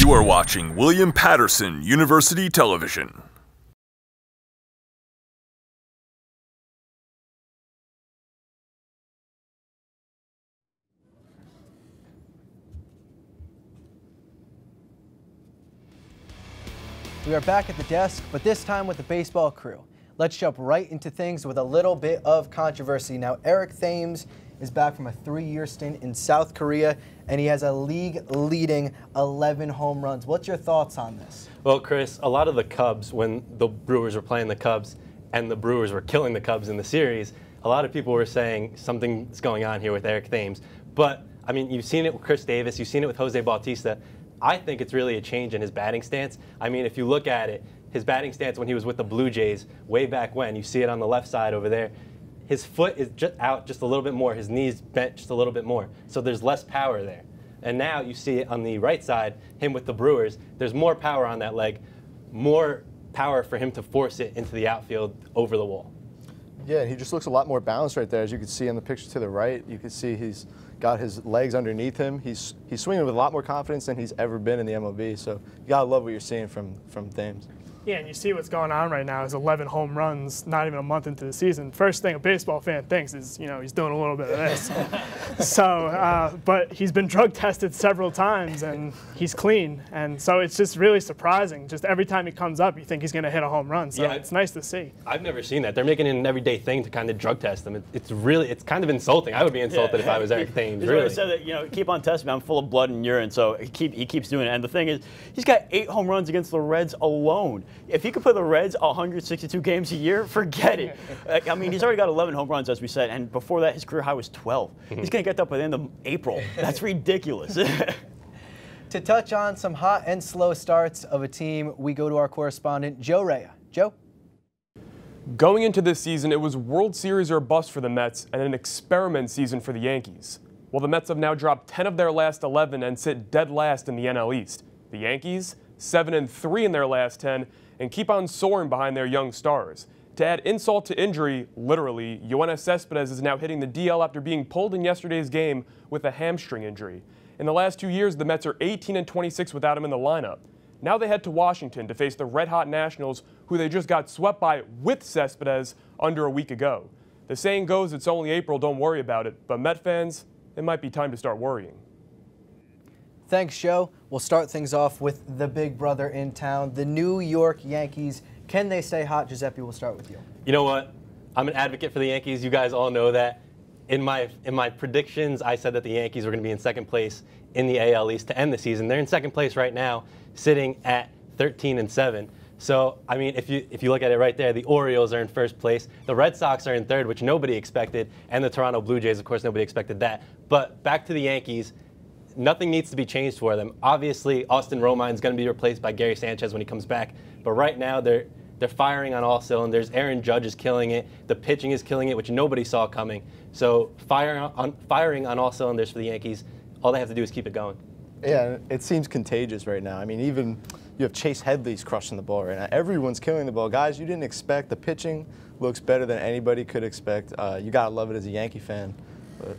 You are watching William Patterson University Television. We are back at the desk, but this time with the baseball crew. Let's jump right into things with a little bit of controversy. Now, Eric Thames is back from a 3-year stint in South Korea, and he has a league-leading 11 home runs. What's your thoughts on this? Well, Chris, a lot of the Cubs, when the Brewers were playing the Cubs and the Brewers were killing the Cubs in the series, a lot of people were saying something's going on here with Eric Thames. But, I mean, you've seen it with Chris Davis, you've seen it with Jose Bautista. I think it's really a change in his batting stance. I mean, if you look at it, his batting stance when he was with the Blue Jays way back when, you see it on the left side over there, his foot is just out just a little bit more, his knees bent just a little bit more, so there's less power there. And now you see it on the right side, him with the Brewers, there's more power on that leg, more power for him to force it into the outfield over the wall. Yeah, he just looks a lot more balanced right there. As you can see in the picture to the right, you can see he's got his legs underneath him. He's swinging with a lot more confidence than he's ever been in the MLB. So you gotta love what you're seeing from Thames. Yeah, and you see what's going on right now is 11 home runs, not even a month into the season. First thing a baseball fan thinks is, you know, he's doing a little bit of this. So, but he's been drug tested several times, and he's clean. And so it's just really surprising. Just every time he comes up, you think he's going to hit a home run. So yeah, it's nice to see. I've never seen that. They're making it an everyday thing to kind of drug test him. It's kind of insulting. I would be insulted if I was Eric Thames. Really said that, you know, keep on testing me. I'm full of blood and urine, so he keeps doing it. And the thing is, he's got 8 home runs against the Reds alone. If he could play the Reds 162 games a year, forget it. I mean, he's already got 11 home runs, as we said, and before that, his career high was 12. He's going to get that by the end of April. That's ridiculous. To touch on some hot and slow starts of a team, we go to our correspondent, Joe Rea. Joe? Going into this season, it was World Series or bust for the Mets and an experiment season for the Yankees. Well, the Mets have now dropped 10 of their last 11 and sit dead last in the NL East. The Yankees, 7-3 in their last 10, and keep on soaring behind their young stars. To add insult to injury, literally, Yoenis Cespedes is now hitting the DL after being pulled in yesterday's game with a hamstring injury. In the last 2 years, the Mets are 18-26 without him in the lineup. Now they head to Washington to face the red-hot Nationals, who they just got swept by with Cespedes under a week ago. The saying goes, it's only April, don't worry about it. But Met fans, it might be time to start worrying. Thanks, Joe. We'll start things off with the big brother in town, the New York Yankees. Can they stay hot? Giuseppe, we'll start with you. You know what? I'm an advocate for the Yankees. You guys all know that. In my predictions, I said that the Yankees were going to be in second place in the AL East to end the season. They're in second place right now, sitting at 13-7. So, I mean, if you look at it right there, the Orioles are in first place. The Red Sox are in third, which nobody expected. And the Toronto Blue Jays, of course, nobody expected that. But back to the Yankees. Nothing needs to be changed for them. Obviously, Austin Romine is going to be replaced by Gary Sanchez when he comes back. But right now, they're firing on all cylinders. Aaron Judge is killing it. The pitching is killing it, which nobody saw coming. So firing on all cylinders for the Yankees. All they have to do is keep it going. Yeah, it seems contagious right now. I mean, even you have Chase Headley's crushing the ball right now. Everyone's killing the ball. Guys, you didn't expect. The pitching looks better than anybody could expect. You got to love it as a Yankee fan. But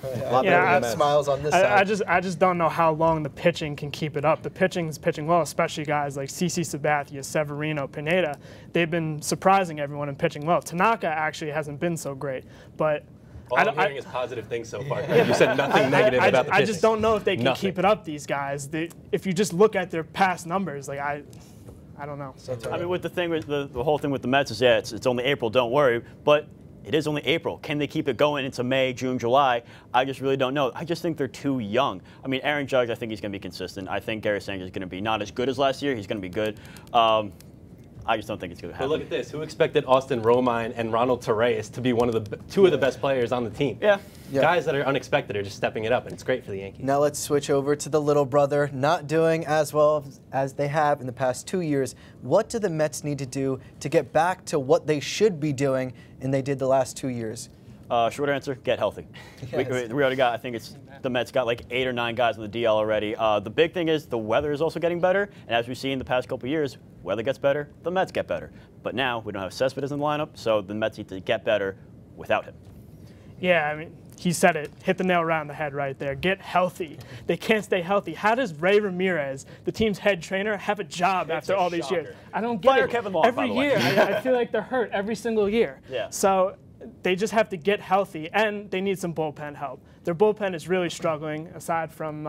a lot better than smiles on this side. I just don't know how long the pitching can keep it up. The pitching's pitching well, especially guys like CC Sabathia, Severino, Pineda. They've been surprising everyone and pitching well. Tanaka actually hasn't been so great, but all I'm hearing is positive things so far. You said nothing negative about the pitching. I just don't know if they can keep it up, these guys. If you just look at their past numbers, like I don't know. I mean, with the thing with the whole thing with the Mets is, yeah, it's only April, don't worry, but it is only April. Can they keep it going into May, June, July? I just really don't know. I just think they're too young. I mean, Aaron Judge, I think he's going to be consistent. I think Gary Sanchez is going to be not as good as last year. He's going to be good. I just don't think it's going to happen. But look at this. Who expected Austin Romine and Ronald Torreyes to be two of the best players on the team? Yeah. Guys that are unexpected are just stepping it up, and it's great for the Yankees. Now let's switch over to the little brother, not doing as well as they have in the past 2 years. What do the Mets need to do to get back to what they should be doing and they did the last 2 years? Short answer, get healthy. Yes. We already got, I think it's the Mets got like 8 or 9 guys on the DL already. The big thing is the weather is also getting better. And as we've seen in the past couple of years, weather gets better, the Mets get better. But now we don't have Cespedes in the lineup, so the Mets need to get better without him. Yeah, I mean, he said it, hit the nail around the head right there. Get healthy. They can't stay healthy. How does Ray Ramirez, the team's head trainer, have a job after all these years? I don't get it. Kevin Long, every year, I feel like they're hurt every single year. Yeah. So they just have to get healthy, and they need some bullpen help. Their bullpen is really struggling, aside from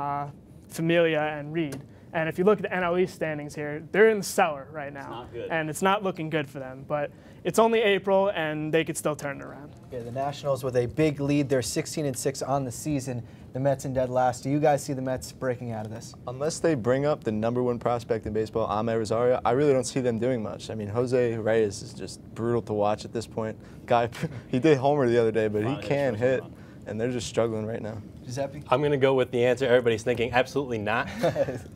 Familia and Reed. And if you look at the NL East standings here, they're in the cellar right now. It's not good. And it's not looking good for them. But it's only April, and they could still turn it around. Yeah, the Nationals with a big lead. They're 16-6 on the season. The Mets in dead last. Do you guys see the Mets breaking out of this? Unless they bring up the #1 prospect in baseball, Amed Rosario, I really don't see them doing much. I mean, Jose Reyes is just brutal to watch at this point. Guy, he did homer the other day, but he can hit, and they're just struggling right now. Giuseppe? I'm going to go with the answer everybody's thinking. Absolutely not.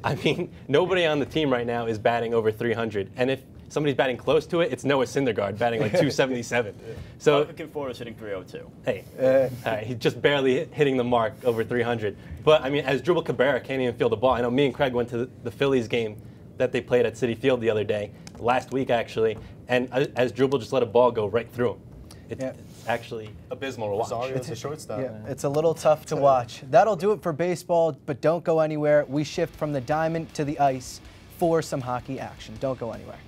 I mean, nobody on the team right now is batting over 300. And if somebody's batting close to it, it's Noah Syndergaard batting like 277. So Conforto is hitting 302. Hey, he's just barely hitting the mark over 300. But, I mean, as Drupal Cabrera can't even field the ball. I know me and Craig went to the Phillies game that they played at Citi Field the other day, last week actually, and as Drupal just let a ball go right through him. It's actually abysmal to watch. Rosario's a shortstop. Yeah, it's a little tough to watch. That'll do it for baseball, but don't go anywhere. We shift from the diamond to the ice for some hockey action. Don't go anywhere.